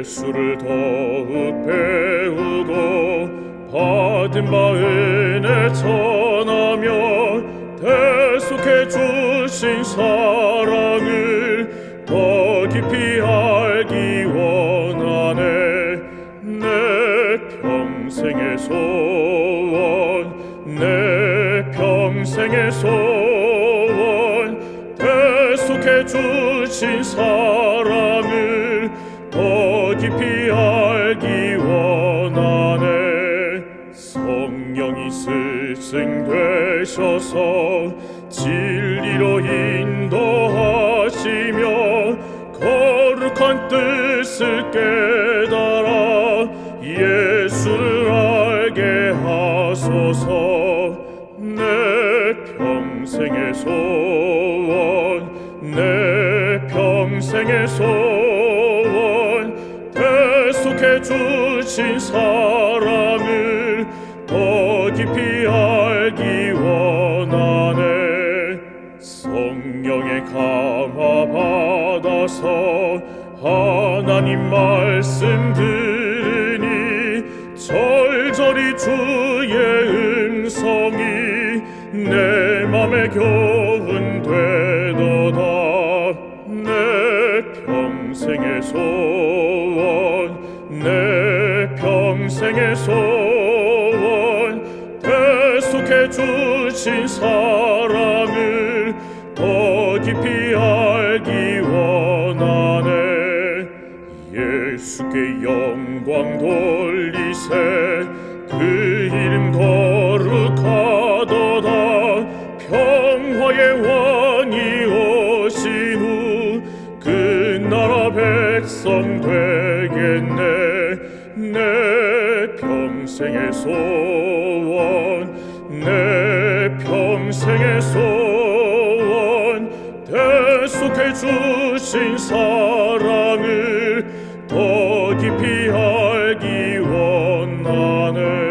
예수를 더욱 배우고 받은 바 은혜 전하며 대속해 주신 사랑을 더 깊이 알기 원하네. 내 평생의 소원, 내 평생의 소원, 대속해 주신 사랑을 더 깊이 알기 원하네. 성령이 스승되셔서 진리로 인도하시며 거룩한 뜻을 깨달아 예수를 알게 하소서. 내 평생의 소원, 내 평생의 소원, 대속해 주신 사랑을 더 깊이 알기 원하네. 성령의 감화 받아서 하나님 말씀 들으니 절절히 주의 음성이 내 맘에 교훈 되도다. 내 평생의 소원, 내 평생의 소원, 대속해 주신 사랑을 더 깊이 알기 원하네. 예수께 영광 돌리세 그 이름 거룩하도다. 평화의 왕이 오신 후 그 나라 백성 되겠네. 내 평생의 소원, 내 평생의 소원, 대속해 주신 사랑을 더 깊이 알기 원하네.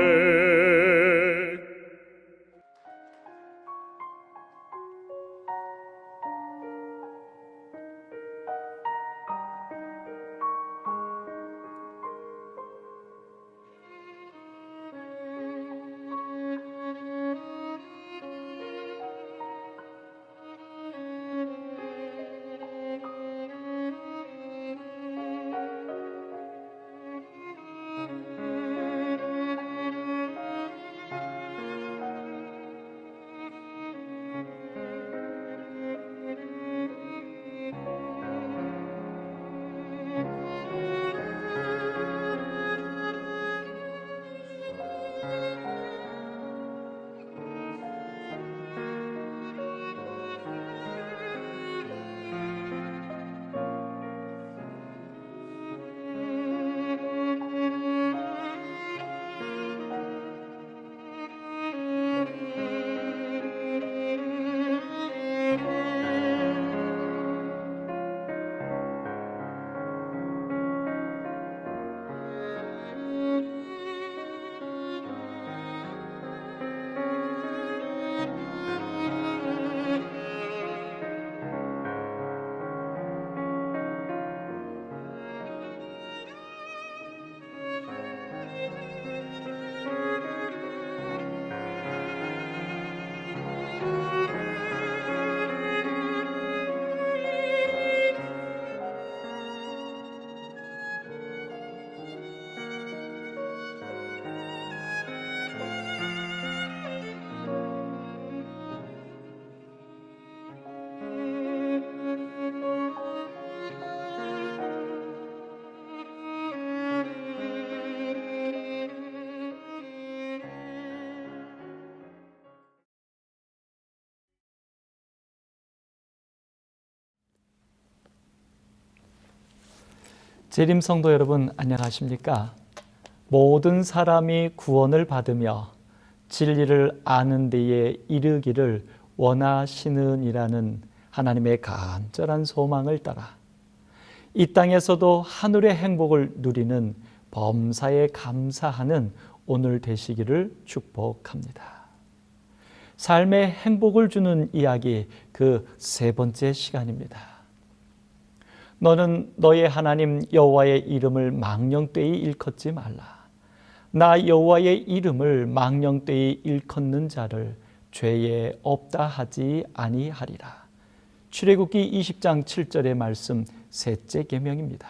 재림 성도 여러분, 안녕하십니까? 모든 사람이 구원을 받으며 진리를 아는 데에 이르기를 원하시는이라는 하나님의 간절한 소망을 따라 이 땅에서도 하늘의 행복을 누리는 범사에 감사하는 오늘 되시기를 축복합니다. 삶의 행복을 주는 이야기, 그 세 번째 시간입니다. 너는 너의 하나님 여호와의 이름을 망령되이 일컫지 말라. 나 여호와의 이름을 망령되이 일컫는 자를 죄에 없다 하지 아니하리라. 출애굽기 20장 7절의 말씀 셋째 계명입니다.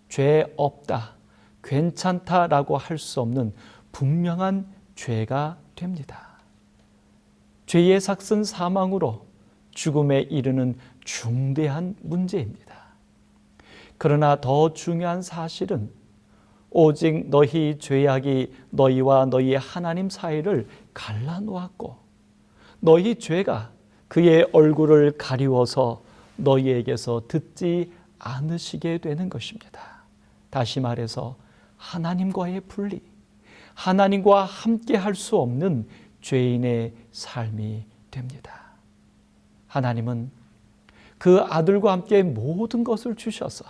죄 없다, 괜찮다라고 할 수 없는 분명한 죄가 됩니다. 죄의 삭은 사망으로 죽음에 이르는 중대한 문제입니다. 그러나 더 중요한 사실은 오직 너희 죄악이 너희와 너희 하나님 사이를 갈라놓았고 너희 죄가 그의 얼굴을 가리워서 너희에게서 듣지 않으시게 되는 것입니다. 다시 말해서 하나님과의 분리, 하나님과 함께 할 수 없는 죄인의 삶이 됩니다. 하나님은 그 아들과 함께 모든 것을 주셔서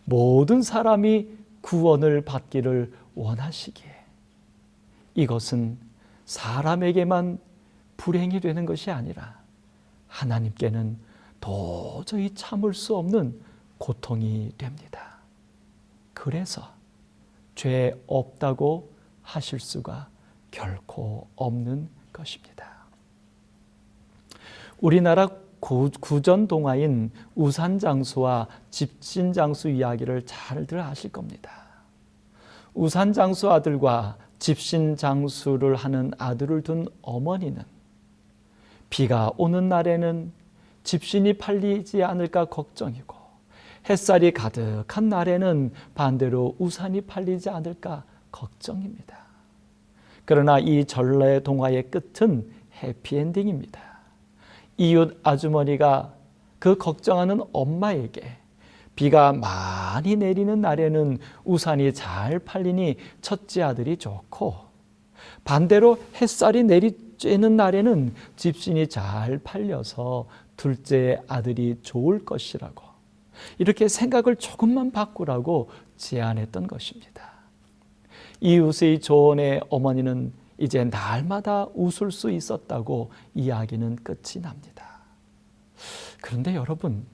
모든 사람이 구원을 받기를 원하시기에 이것은 사람에게만 불행이 되는 것이 아니라 하나님께는 도저히 참을 수 없는 고통이 됩니다. 그래서 죄 없다고 하실 수가 결코 없는 것입니다. 우리나라 구전 동화인 우산장수와 집신장수 이야기를 잘들 아실 겁니다. 우산장수 아들과 집신장수를 하는 아들을 둔 어머니는 비가 오는 날에는 집신이 팔리지 않을까 걱정이고 햇살이 가득한 날에는 반대로 우산이 팔리지 않을까 걱정입니다. 그러나 이 전래 동화의 끝은 해피엔딩입니다. 이웃 아주머니가 그 걱정하는 엄마에게 비가 많이 내리는 날에는 우산이 잘 팔리니 첫째 아들이 좋고 반대로 햇살이 내리쬐는 날에는 집신이 잘 팔려서 둘째 아들이 좋을 것이라고 이렇게 생각을 조금만 바꾸라고 제안했던 것입니다. 이웃의 조언에 어머니는 이제 날마다 웃을 수 있었다고 이야기는 끝이 납니다. 그런데 여러분,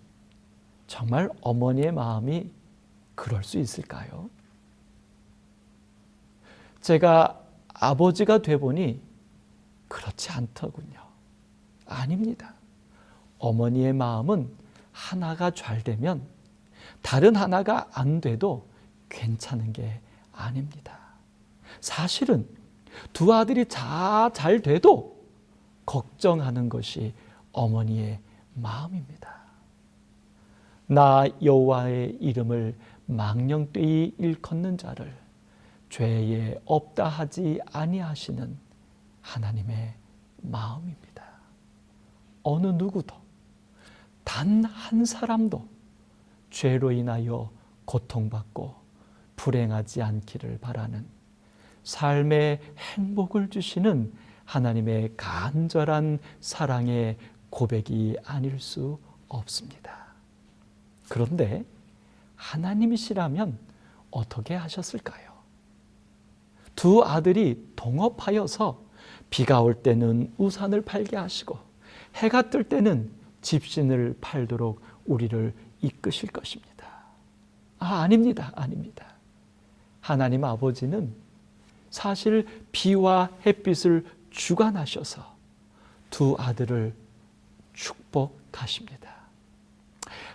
정말 어머니의 마음이 그럴 수 있을까요? 제가 아버지가 돼 보니 그렇지 않더군요. 아닙니다. 어머니의 마음은 하나가 잘 되면 다른 하나가 안 돼도 괜찮은 게 아닙니다. 사실은 두 아들이 잘 돼도 걱정하는 것이 어머니의 마음입니다. 나 여호와의 이름을 망령되이 일컫는 자를 죄에 없다 하지 아니하시는 하나님의 마음입니다. 어느 누구도 단 한 사람도 죄로 인하여 고통받고 불행하지 않기를 바라는 삶의 행복을 주시는 하나님의 간절한 사랑의 고백이 아닐 수 없습니다. 그런데 하나님이시라면 어떻게 하셨을까요? 두 아들이 동업하여서 비가 올 때는 우산을 팔게 하시고 해가 뜰 때는 집신을 팔도록 우리를 이끄실 것입니다. 아닙니다. 하나님 아버지는 사실 비와 햇빛을 주관하셔서 두 아들을 축복하십니다.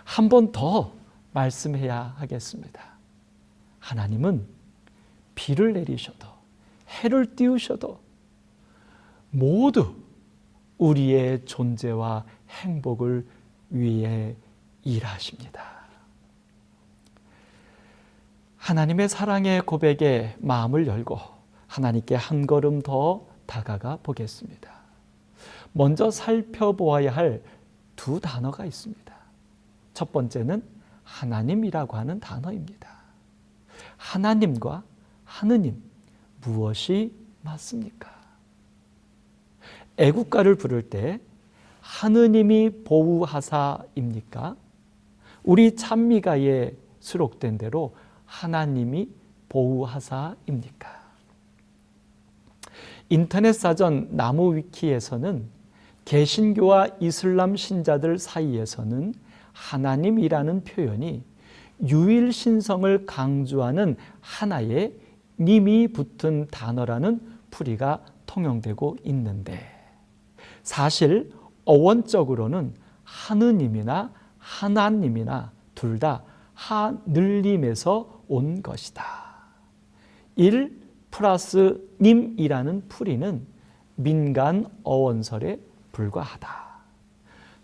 한 번 더 말씀해야 하겠습니다. 하나님은 비를 내리셔도 해를 띄우셔도 모두 우리의 존재와 행복을 위해 일하십니다. 하나님의 사랑의 고백에 마음을 열고 하나님께 한 걸음 더 다가가 보겠습니다. 먼저 살펴보아야 할 두 단어가 있습니다. 첫 번째는 하나님이라고 하는 단어입니다. 하나님과 하느님, 무엇이 맞습니까? 애국가를 부를 때 하느님이 보우하사입니까? 우리 찬미가에 수록된 대로 하나님이 보우하사입니까? 인터넷 사전 나무위키에서는 개신교와 이슬람 신자들 사이에서는 하나님이라는 표현이 유일신성을 강조하는 하나의 님이 붙은 단어라는 풀이가 통용되고 있는데, 사실 어원적으로는 하느님이나 하나님이나 둘 다 하늘님에서 온 것이다. 1 플러스 님이라는 풀이는 민간 어원설에 불과하다.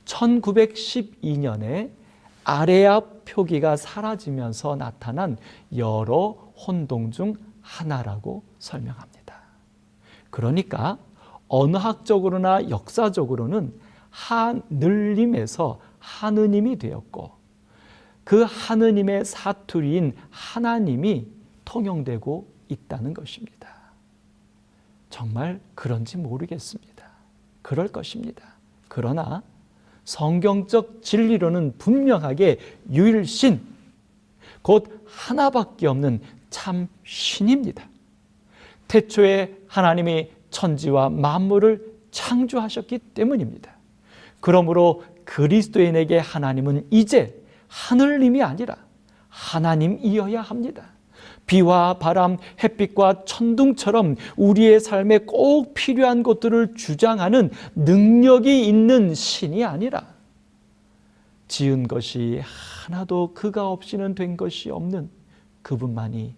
1912년에 아레아 표기가 사라지면서 나타난 여러 혼동 중 하나라고 설명합니다. 그러니까 언어학적으로나 역사적으로는 하늘님에서 하느님이 되었고, 그 하느님의 사투리인 하나님이 통용되고 있다는 것입니다. 정말 그런지 모르겠습니다. 그럴 것입니다. 그러나 성경적 진리로는 분명하게 유일신, 곧 하나밖에 없는 참 신입니다. 태초에 하나님이 천지와 만물을 창조하셨기 때문입니다. 그러므로 그리스도인에게 하나님은 이제 하늘님이 아니라 하나님이어야 합니다. 비와 바람, 햇빛과 천둥처럼 우리의 삶에 꼭 필요한 것들을 주장하는 능력이 있는 신이 아니라, 지은 것이 하나도 그가 없이는 된 것이 없는 그분만이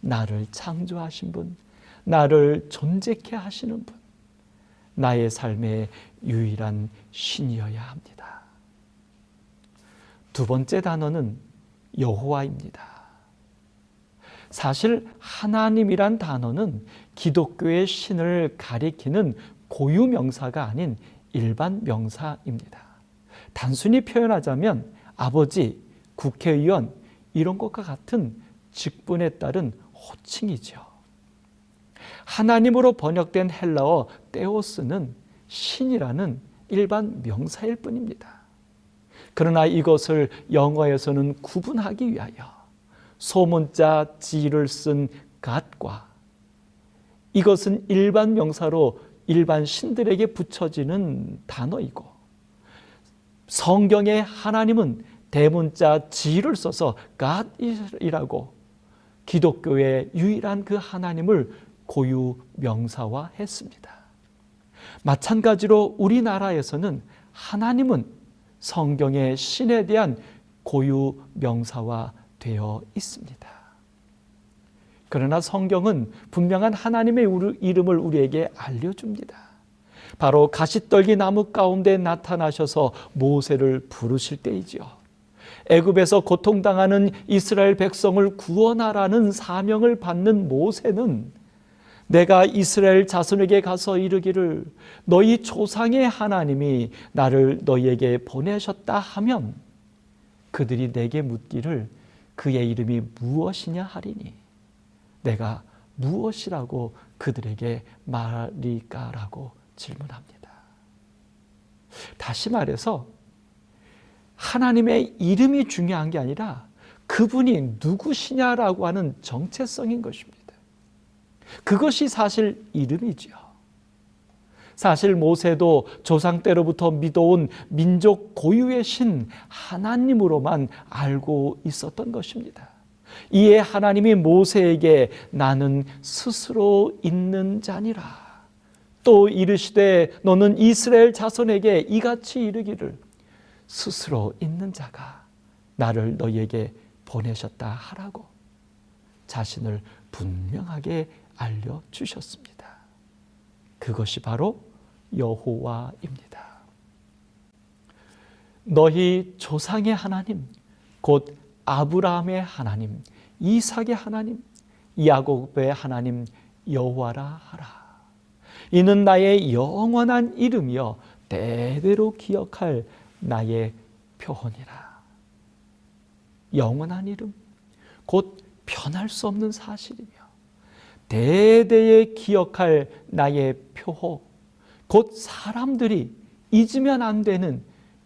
나를 창조하신 분, 나를 존재케 하시는 분, 나의 삶의 유일한 신이어야 합니다. 두 번째 단어는 여호와입니다. 사실 하나님이란 단어는 기독교의 신을 가리키는 고유 명사가 아닌 일반 명사입니다. 단순히 표현하자면 아버지, 국회의원 이런 것과 같은 직분에 따른 호칭이죠. 하나님으로 번역된 헬라어 테오스는 신이라는 일반 명사일 뿐입니다. 그러나 이것을 영어에서는 구분하기 위하여 소문자 G를 쓴 God과, 이것은 일반 명사로 일반 신들에게 붙여지는 단어이고, 성경의 하나님은 대문자 G를 써서 God이라고 기독교의 유일한 그 하나님을 고유 명사화했습니다. 마찬가지로 우리나라에서는 하나님은 성경의 신에 대한 고유 명사화 되어 있습니다. 그러나 성경은 분명한 하나님의 이름을 우리에게 알려줍니다. 바로 가시떨기 나무 가운데 나타나셔서 모세를 부르실 때이지요. 애굽에서 고통당하는 이스라엘 백성을 구원하라는 사명을 받는 모세는 내가 이스라엘 자손에게 가서 이르기를 너희 조상의 하나님이 나를 너희에게 보내셨다 하면 그들이 내게 묻기를 그의 이름이 무엇이냐 하리니 내가 무엇이라고 그들에게 말하리까라고 질문합니다. 다시 말해서 하나님의 이름이 중요한 게 아니라 그분이 누구시냐라고 하는 정체성인 것입니다. 그것이 사실 이름이지요. 사실 모세도 조상 때로부터 믿어온 민족 고유의 신 하나님으로만 알고 있었던 것입니다. 이에 하나님이 모세에게 나는 스스로 있는 자니라 또 이르시되 너는 이스라엘 자손에게 이같이 이르기를 스스로 있는 자가 나를 너희에게 보내셨다 하라고 자신을 분명하게 알려주셨습니다. 그것이 바로 여호와입니다. 너희 조상의 하나님, 곧 아브라함의 하나님, 이삭의 하나님, 야곱의 하나님 여호와라 하라. 이는 나의 영원한 이름이여 대대로 기억할 나의 표혼이라. 영원한 이름, 곧 변할 수 없는 사실이며 대대에 기억할 나의 표호, 곧 사람들이 잊으면 안 되는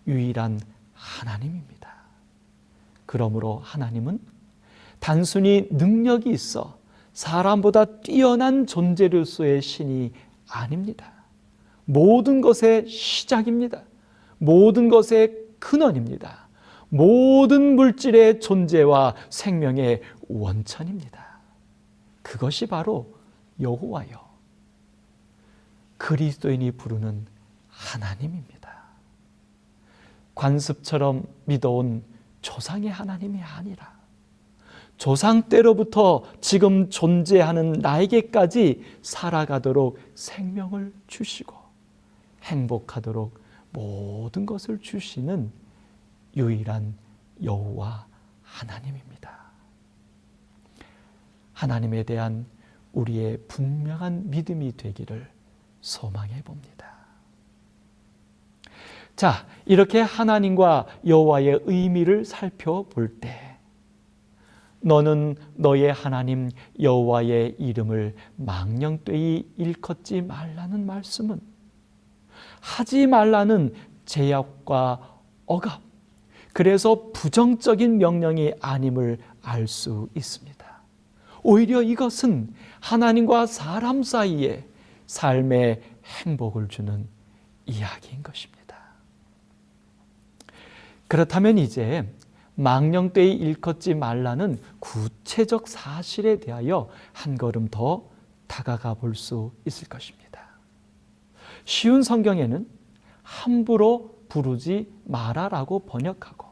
유일한 하나님입니다. 그러므로 하나님은 단순히 능력이 있어 사람보다 뛰어난 존재로서의 신이 아닙니다. 모든 것의 시작입니다. 모든 것의 근원입니다. 모든 물질의 존재와 생명의 원천입니다. 그것이 바로 여호와요, 그리스도인이 부르는 하나님입니다. 관습처럼 믿어온 조상의 하나님이 아니라 조상 때로부터 지금 존재하는 나에게까지 살아가도록 생명을 주시고 행복하도록 모든 것을 주시는 유일한 여호와 하나님입니다. 하나님에 대한 우리의 분명한 믿음이 되기를 소망해 봅니다. 자, 이렇게 하나님과 여호와의 의미를 살펴볼 때 너는 너의 하나님 여호와의 이름을 망령되이 일컫지 말라는 말씀은 하지 말라는 제약과 억압, 그래서 부정적인 명령이 아님을 알 수 있습니다. 오히려 이것은 하나님과 사람 사이에 삶의 행복을 주는 이야기인 것입니다. 그렇다면 이제 망령되이 일컫지 말라는 구체적 사실에 대하여 한 걸음 더 다가가 볼 수 있을 것입니다. 쉬운 성경에는 함부로 부르지 마라라고 번역하고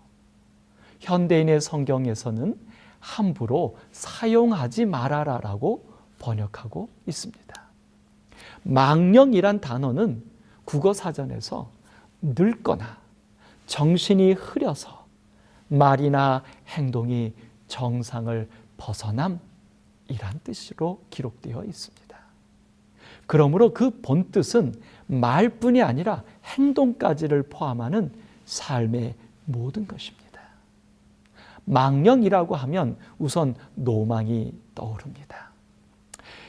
현대인의 성경에서는 함부로 사용하지 말아라라고 번역하고 있습니다. 망령이란 단어는 국어사전에서 늙거나 정신이 흐려서 말이나 행동이 정상을 벗어남이란 뜻으로 기록되어 있습니다. 그러므로 그 본뜻은 말뿐이 아니라 행동까지를 포함하는 삶의 모든 것입니다. 망령이라고 하면 우선 노망이 떠오릅니다.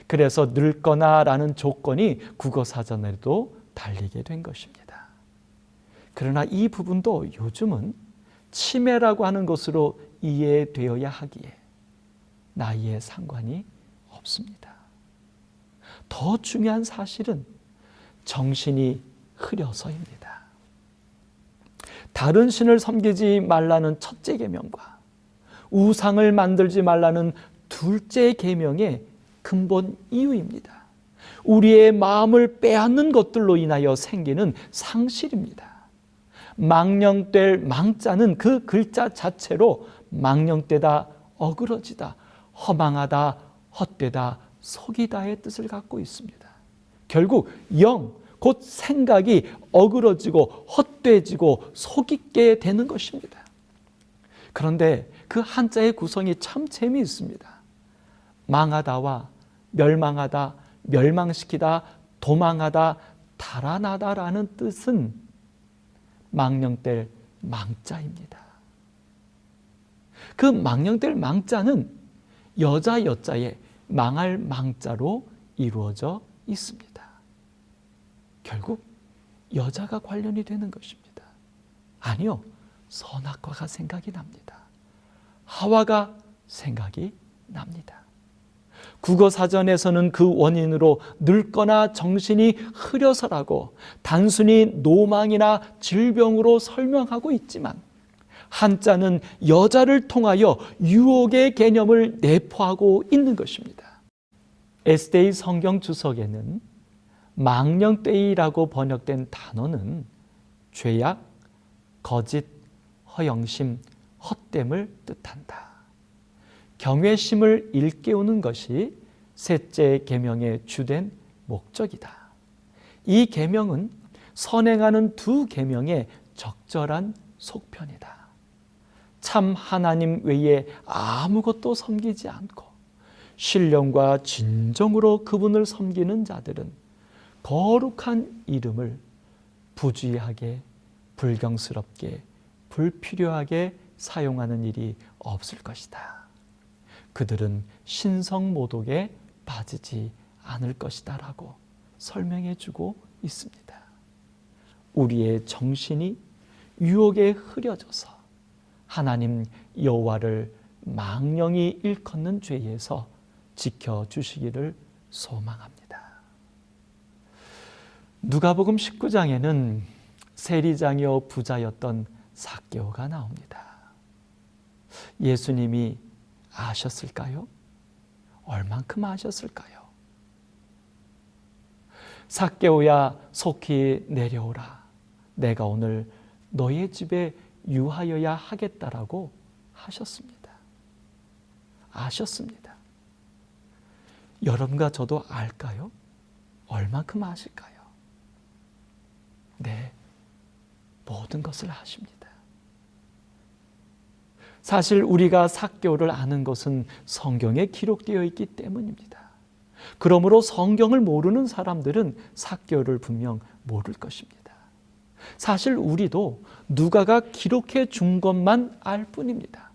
그래서 늙거나 라는 조건이 국어사전에도 달리게 된 것입니다. 그러나 이 부분도 요즘은 치매라고 하는 것으로 이해되어야 하기에 나이에 상관이 없습니다. 더 중요한 사실은 정신이 흐려서입니다. 다른 신을 섬기지 말라는 첫째 계명과 우상을 만들지 말라는 둘째 계명의 근본 이유입니다. 우리의 마음을 빼앗는 것들로 인하여 생기는 상실입니다. 망령될 망자는 그 글자 자체로 망령되다, 어그러지다, 허망하다, 헛되다, 속이다의 뜻을 갖고 있습니다. 결국 영, 곧 생각이 어그러지고 헛되지고 속이게 되는 것입니다. 그런데 그 한자의 구성이 참 재미있습니다. 망하다와 멸망하다, 멸망시키다, 도망하다, 달아나다라는 뜻은 망령될 망자입니다. 그 망령될 망자는 여자 여자의 망할 망자로 이루어져 있습니다. 결국 여자가 관련이 되는 것입니다. 아니요, 선악과가 생각이 납니다. 하와가 생각이 납니다. 국어사전에서는 그 원인으로 늙거나 정신이 흐려서라고 단순히 노망이나 질병으로 설명하고 있지만 한자는 여자를 통하여 유혹의 개념을 내포하고 있는 것입니다. 에스데이 성경 주석에는 망령되이라고 번역된 단어는 죄악, 거짓, 허영심, 헛됨을 뜻한다. 경외심을 일깨우는 것이 셋째 계명의 주된 목적이다. 이 계명은 선행하는 두 계명의 적절한 속편이다. 참 하나님 외에 아무것도 섬기지 않고 신령과 진정으로 그분을 섬기는 자들은 거룩한 이름을 부주의하게, 불경스럽게, 불필요하게 사용하는 일이 없을 것이다. 그들은 신성모독에 빠지지 않을 것이다 라고 설명해 주고 있습니다. 우리의 정신이 유혹에 흐려져서 하나님 여호와를 망령히 일컫는 죄에서 지켜주시기를 소망합니다. 누가복음 19장에는 세리장이요 부자였던 삭개오가 나옵니다. 예수님이 아셨을까요? 얼만큼 아셨을까요? 삭개오야 속히 내려오라. 내가 오늘 너의 집에 유하여야 하겠다라고 하셨습니다. 아셨습니다. 여러분과 저도 알까요? 얼만큼 아실까요? 네, 모든 것을 아십니다. 사실 우리가 삭개오를 아는 것은 성경에 기록되어 있기 때문입니다. 그러므로 성경을 모르는 사람들은 삭개오를 분명 모를 것입니다. 사실 우리도 누가가 기록해 준 것만 알 뿐입니다.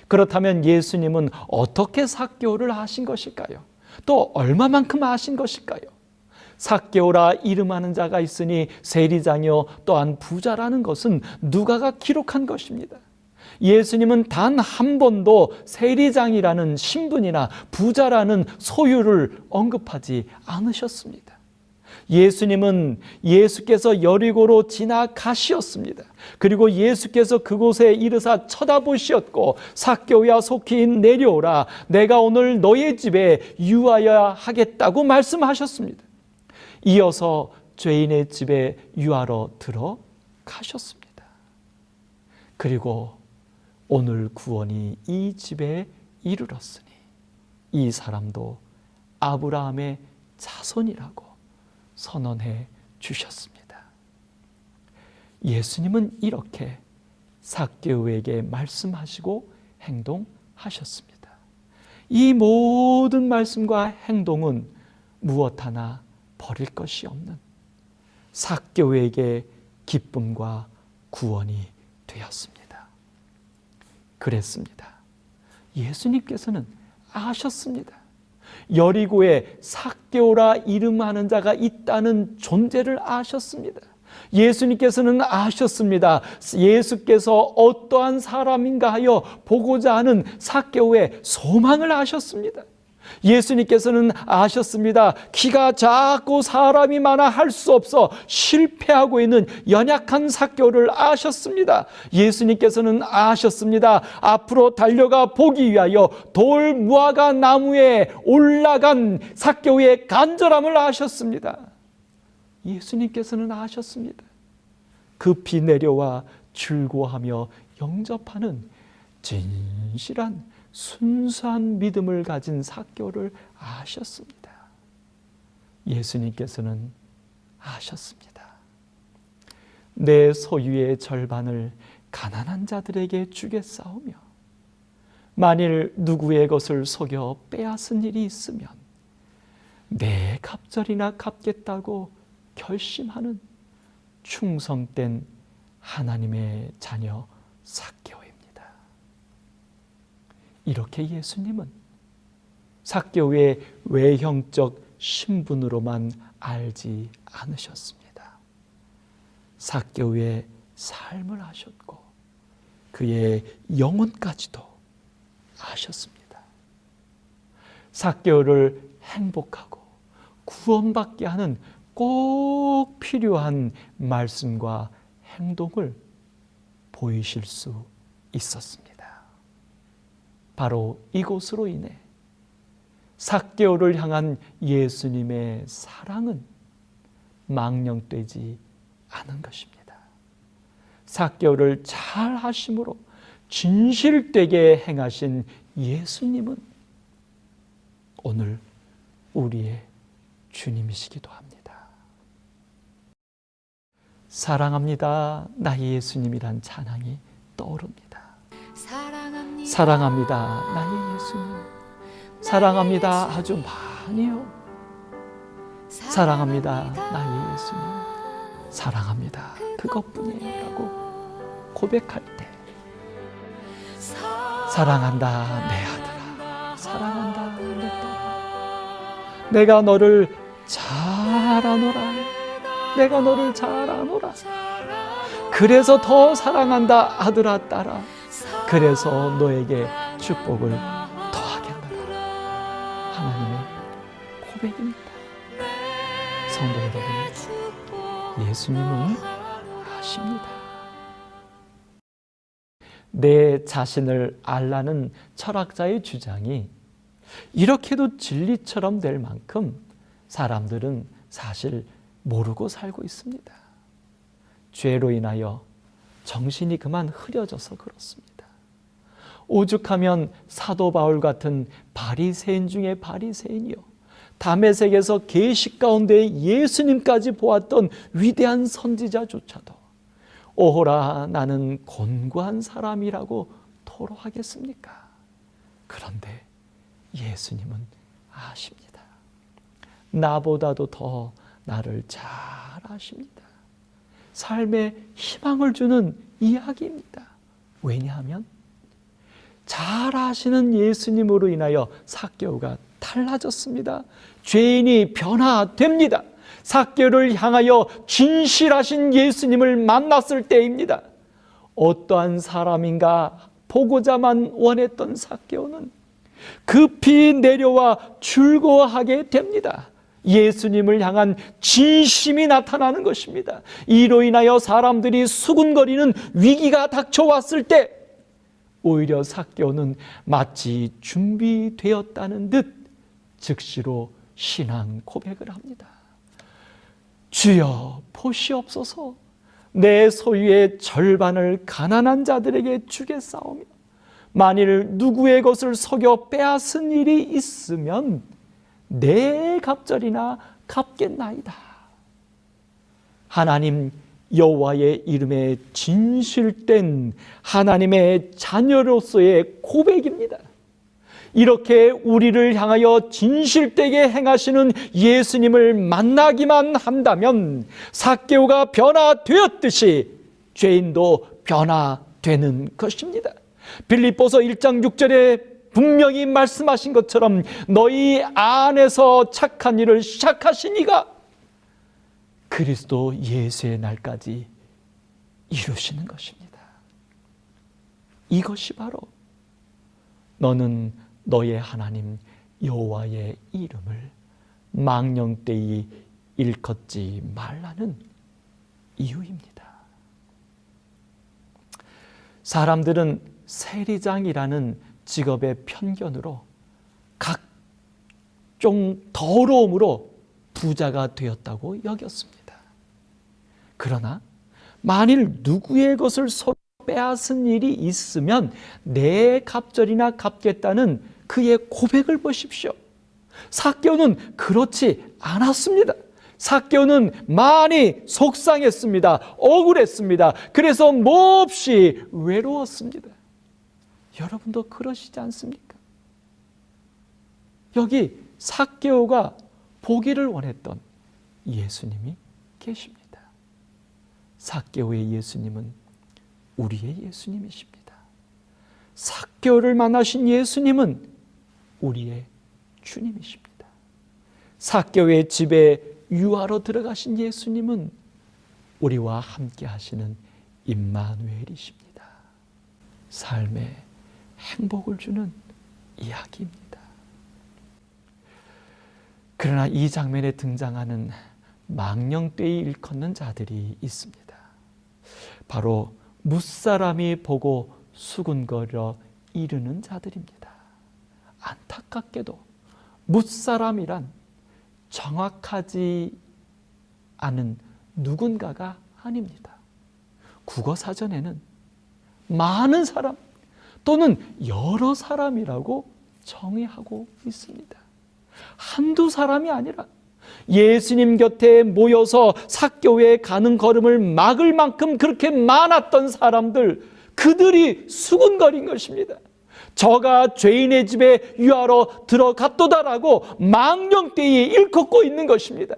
그렇다면 예수님은 어떻게 삭개오를 아신 것일까요? 또 얼마만큼 아신 것일까요? 삭개오라 이름하는 자가 있으니 세리장이요 또한 부자라는 것은 누가가 기록한 것입니다. 예수님은 단 한 번도 세리장이라는 신분이나 부자라는 소유를 언급하지 않으셨습니다. 예수님은 예수께서 여리고로 지나가시었습니다. 그리고 예수께서 그곳에 이르사 쳐다보시었고 삭개오야 속히 내려오라. 내가 오늘 너의 집에 유하여야 하겠다고 말씀하셨습니다. 이어서 죄인의 집에 유하러 들어가셨습니다. 그리고 오늘 구원이 이 집에 이르렀으니 이 사람도 아브라함의 자손이라고 선언해 주셨습니다. 예수님은 이렇게 삭개오에게 말씀하시고 행동하셨습니다. 이 모든 말씀과 행동은 무엇 하나 버릴 것이 없는 삭개오에게 기쁨과 구원이 되었습니다. 그랬습니다. 예수님께서는 아셨습니다. 여리고에 삭개오라 이름하는 자가 있다는 존재를 아셨습니다. 예수님께서는 아셨습니다. 예수께서 어떠한 사람인가 하여 보고자 하는 삭개오의 소망을 아셨습니다. 예수님께서는 아셨습니다. 키가 작고 사람이 많아 할 수 없어 실패하고 있는 연약한 삭개오를 아셨습니다. 예수님께서는 아셨습니다. 앞으로 달려가 보기 위하여 돌 무화과 나무에 올라간 삭개오의 간절함을 아셨습니다. 예수님께서는 아셨습니다. 급히 내려와 즐거워하며 영접하는 진실한 순수한 믿음을 가진 삭개오를 아셨습니다. 예수님께서는 아셨습니다. 내 소유의 절반을 가난한 자들에게 주겠사오며 만일 누구의 것을 속여 빼앗은 일이 있으면 내 갑절이나 갚겠다고 결심하는 충성된 하나님의 자녀 삭개오. 이렇게 예수님은 삭개오의 외형적 신분으로만 알지 않으셨습니다. 삭개오의 삶을 아셨고 그의 영혼까지도 아셨습니다. 삭개오를 행복하고 구원받게 하는 꼭 필요한 말씀과 행동을 보이실 수 있었습니다. 바로 이곳으로 인해 삭개오를 향한 예수님의 사랑은 망령되지 않은 것입니다. 삭개오를 잘 하심으로 진실되게 행하신 예수님은 오늘 우리의 주님이시기도 합니다. 사랑합니다. 나의 예수님이란 찬양이 떠오릅니다. 사랑합니다. 나의 예수님. 사랑합니다. 아주 많이요. 사랑합니다. 나의 예수님. 사랑합니다. 그것뿐이에요. 라고 고백할 때 사랑한다 내 아들아. 사랑한다 내 딸아. 내가 너를 잘 아노라. 내가 너를 잘 아노라. 그래서 더 사랑한다 아들아 딸아. 그래서 너에게 축복을 더하겠노라. 하나님의 고백입니다. 성도 여러분, 예수님은 아십니다. 내 자신을 알라는 철학자의 주장이 이렇게도 진리처럼 될 만큼 사람들은 사실 모르고 살고 있습니다. 죄로 인하여 정신이 그만 흐려져서 그렇습니다. 오죽하면 사도 바울 같은 바리새인 중에 바리새인이요, 다메섹에서 계시 가운데 예수님까지 보았던 위대한 선지자조차도 오호라 나는 곤고한 사람이라고 토로하겠습니까? 그런데 예수님은 아십니다. 나보다도 더 나를 잘 아십니다. 삶에 희망을 주는 이야기입니다. 왜냐하면 잘 아시는 예수님으로 인하여 삭개오가 달라졌습니다. 죄인이 변화됩니다. 삭개오를 향하여 진실하신 예수님을 만났을 때입니다. 어떠한 사람인가 보고자만 원했던 삭개오는 급히 내려와 즐거워하게 됩니다. 예수님을 향한 진심이 나타나는 것입니다. 이로 인하여 사람들이 수군거리는 위기가 닥쳐왔을 때 오히려 삭개오는 마치 준비되었다는 듯 즉시로 신앙 고백을 합니다. 주여 보시옵소서, 내 소유의 절반을 가난한 자들에게 주겠사오며 만일 누구의 것을 속여 빼앗은 일이 있으면 내 갑절이나 갚겠나이다. 하나님 여호와의 이름에 진실된 하나님의 자녀로서의 고백입니다. 이렇게 우리를 향하여 진실되게 행하시는 예수님을 만나기만 한다면 삭개오가 변화되었듯이 죄인도 변화되는 것입니다. 빌립보서 1장 6절에 분명히 말씀하신 것처럼 너희 안에서 착한 일을 시작하신 이가 그리스도 예수의 날까지 이루시는 것입니다. 이것이 바로 너는 너의 하나님 여호와의 이름을 망령되이 일컫지 말라는 이유입니다. 사람들은 세리장이라는 직업의 편견으로 각종 더러움으로 부자가 되었다고 여겼습니다. 그러나 만일 누구의 것을 속여 빼앗은 일이 있으면 내 갑절이나 갚겠다는 그의 고백을 보십시오. 삭개오는 그렇지 않았습니다. 삭개오는 많이 속상했습니다. 억울했습니다. 그래서 몹시 외로웠습니다. 여러분도 그러시지 않습니까? 여기 삭개오가 보기를 원했던 예수님이 계십니다. 삭개오의 예수님은 우리의 예수님이십니다. 삭개오를 만나신 예수님은 우리의 주님이십니다. 삭개오의 집에 유하러 들어가신 예수님은 우리와 함께 하시는 임마누엘이십니다. 삶에 행복을 주는 이야기입니다. 그러나 이 장면에 등장하는 망령되이 일컫는 자들이 있습니다. 바로 무사람이 보고 수군거려 이르는 자들입니다. 안타깝게도 무사람이란 정확하지 않은 누군가가 아닙니다. 국어사전에는 많은 사람 또는 여러 사람이라고 정의하고 있습니다. 한두 사람이 아니라 예수님 곁에 모여서 삭개오에 가는 걸음을 막을 만큼 그렇게 많았던 사람들, 그들이 수군거린 것입니다. 저가 죄인의 집에 유하러 들어갔도다라고 망령되이 일컫고 있는 것입니다.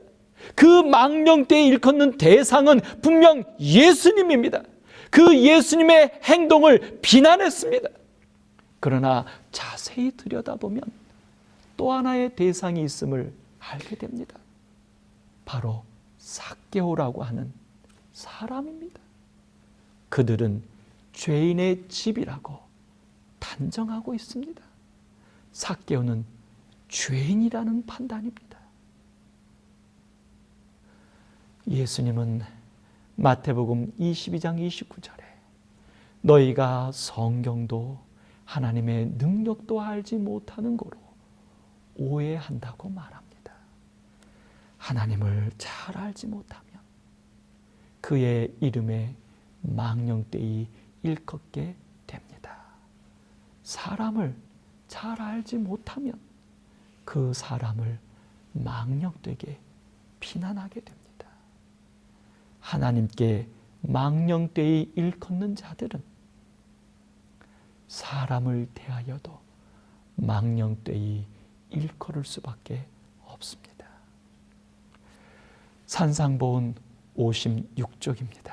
그 망령되이 일컫는 대상은 분명 예수님입니다. 그 예수님의 행동을 비난했습니다. 그러나 자세히 들여다보면 또 하나의 대상이 있음을 알게 됩니다. 바로 삭개오라고 하는 사람입니다. 그들은 죄인의 집이라고 단정하고 있습니다. 삭개오는 죄인이라는 판단입니다. 예수님은 마태복음 22장 29절에 너희가 성경도 하나님의 능력도 알지 못하는 거로 오해한다고 말합니다. 하나님을 잘 알지 못하면 그의 이름에 망령되이 일컫게 됩니다. 사람을 잘 알지 못하면 그 사람을 망령되게 비난하게 됩니다. 하나님께 망령되이 일컫는 자들은 사람을 대하여도 망령되이 일컬을 수밖에 없습니다. 산상보훈 56쪽입니다.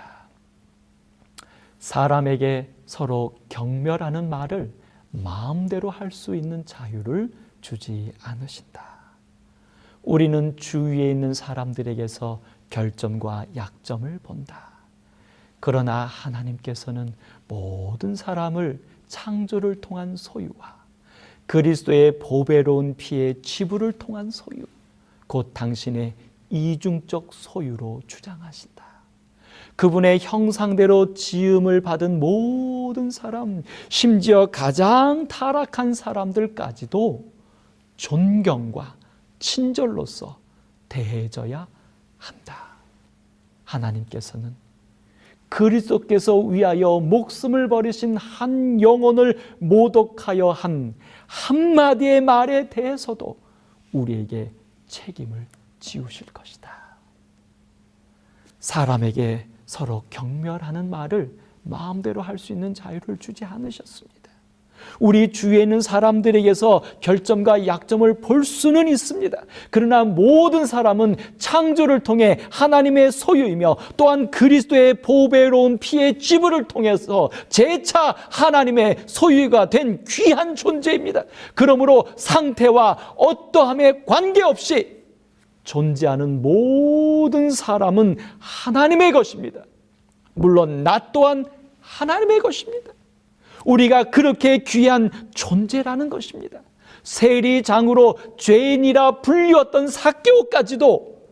사람에게 서로 경멸하는 말을 마음대로 할 수 있는 자유를 주지 않으신다. 우리는 주위에 있는 사람들에게서 결점과 약점을 본다. 그러나 하나님께서는 모든 사람을 창조를 통한 소유와 그리스도의 보배로운 피의 지불을 통한 소유, 곧 당신의 이중적 소유로 주장하신다. 그분의 형상대로 지음을 받은 모든 사람, 심지어 가장 타락한 사람들까지도 존경과 친절로서 대해져야 한다. 하나님께서는 그리스도께서 위하여 목숨을 버리신 한 영혼을 모독하여 한 한마디의 말에 대해서도 우리에게 책임을 지우실 것이다. 사람에게 서로 경멸하는 말을 마음대로 할 수 있는 자유를 주지 않으셨습니다. 우리 주위에 있는 사람들에게서 결점과 약점을 볼 수는 있습니다. 그러나 모든 사람은 창조를 통해 하나님의 소유이며 또한 그리스도의 보배로운 피의 지불을 통해서 재차 하나님의 소유가 된 귀한 존재입니다. 그러므로 상태와 어떠함에 관계없이 존재하는 모든 사람은 하나님의 것입니다. 물론 나 또한 하나님의 것입니다. 우리가 그렇게 귀한 존재라는 것입니다. 세리장으로 죄인이라 불리웠던 삭개오까지도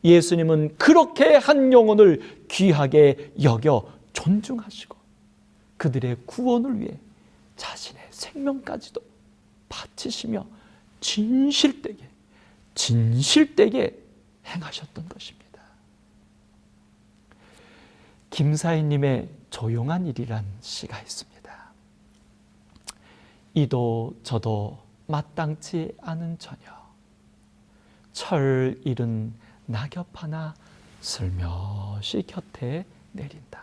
예수님은 그렇게 한 영혼을 귀하게 여겨 존중하시고 그들의 구원을 위해 자신의 생명까지도 바치시며 진실되게 행하셨던 것입니다. 김사희님의 조용한 일이란 시가 있습니다. 이도 저도 마땅치 않은 저녁, 철 잃은 낙엽 하나 슬며시 곁에 내린다.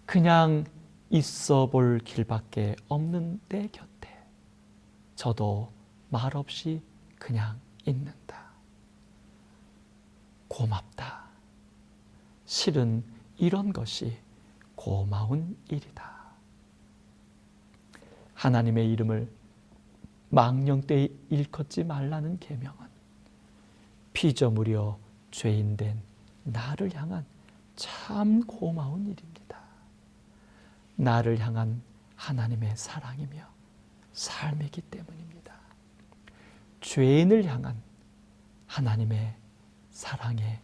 그냥 있어 볼 길밖에 없는 내 곁에 저도 말없이 그냥 있는다. 고맙다. 실은 이런 것이 고마운 일이다. 하나님의 이름을 망령되이 일컫지 말라는 계명은 피조물이여 죄인된 나를 향한 참 고마운 일입니다. 나를 향한 하나님의 사랑이며 삶이기 때문입니다. 죄인을 향한 하나님의 사랑의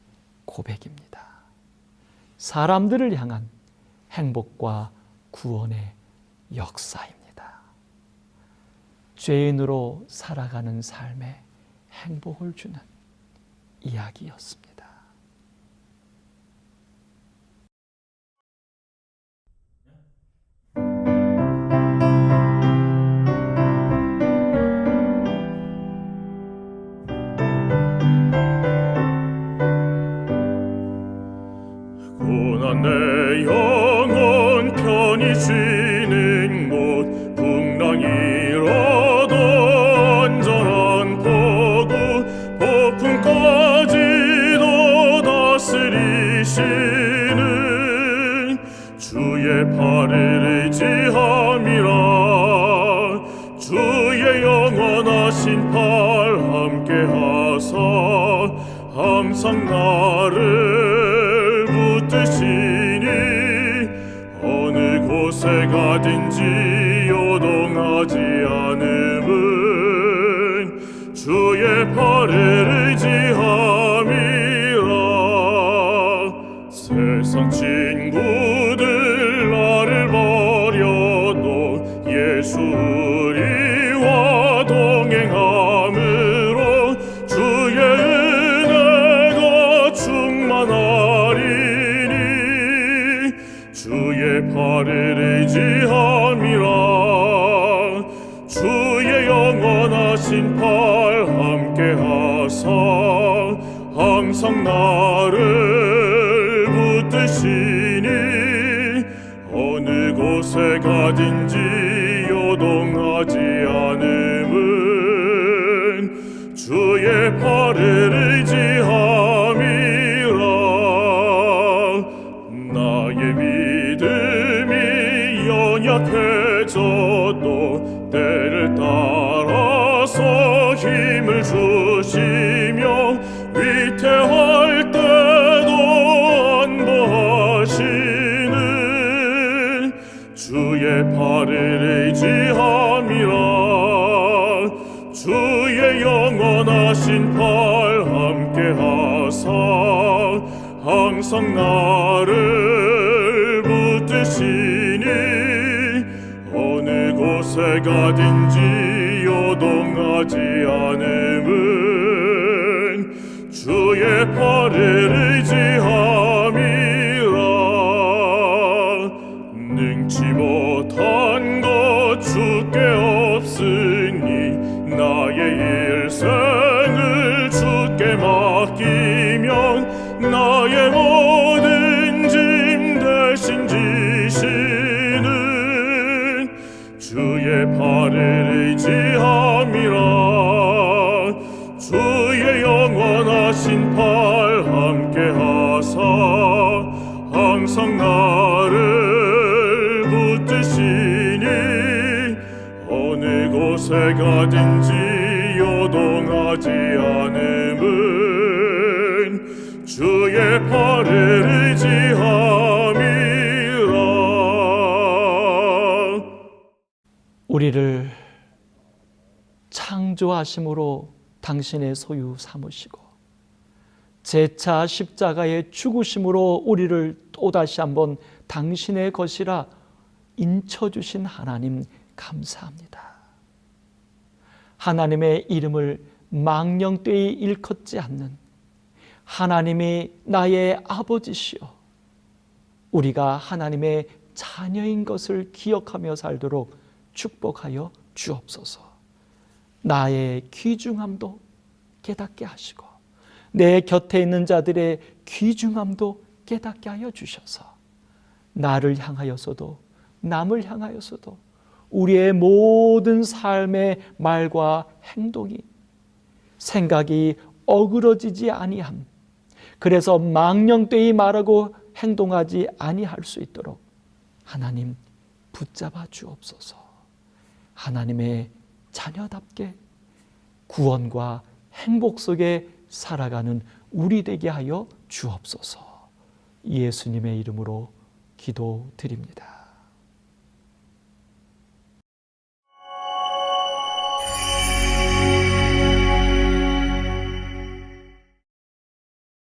고백입니다. 사람들을 향한 행복과 구원의 역사입니다. 죄인으로 살아가는 삶에 행복을 주는 이야기였습니다. 고난 내 영혼 편히 쉬는 곳 풍랑이라도 안전한 포구 폭풍까지도 다스리시는 주의 팔을 의지함이라. 주의 영원하신 팔 함께하사 항상 나를 붙드시니 어느 곳에 가든지 요동하지 않음은 주의 팔을 의지함이라. 세상 친구들 나를 우리와 동행함으로 주의 은혜가 충만하리니 주의 팔을 의지함이라 주의 영원하신 팔 함께 하사 항상 나를 붙드시니 어느 곳에 가든지 요동하지 않음은 주의 팔을 의지함이라 나의 믿음이 연약해져도 때를 따라서 힘을 주시며 위태할 때도 안보하시는 주의 팔을 의지함이라 주의 영원하신 팔 함께 하사 항상 나를 붙드시니 어느 곳에 가든지 요동하지 않음은 주의 팔을 의지함이라 능치 못한 것 주께 없으니 나의 일생을 주께 맡기면 나의 모든 짐 대신 지시는 주의 팔을 의지함이라 주의 영원하신 팔 함께 하사 항상 나를 붙드시니 어느 곳에 가든지 요동하지 않음은 주의 팔을 의지함이라. 우리를 창조하심으로 당신의 소유 삼으시고 제차 십자가의 죽으심으로 우리를 또다시 한번 당신의 것이라 인쳐주신 하나님 감사합니다. 하나님의 이름을 망령되이 일컫지 않는 하나님이 나의 아버지시여 우리가 하나님의 자녀인 것을 기억하며 살도록 축복하여 주옵소서. 나의 귀중함도 깨닫게 하시고 내 곁에 있는 자들의 귀중함도 깨닫게 하여 주셔서 나를 향하여서도 남을 향하여서도 우리의 모든 삶의 말과 행동이 생각이 어그러지지 아니함, 그래서 망령되이 말하고 행동하지 아니할 수 있도록 하나님 붙잡아 주옵소서. 하나님의 자녀답게 구원과 행복 속에 살아가는 우리 되게 하여 주옵소서. 예수님의 이름으로 기도드립니다.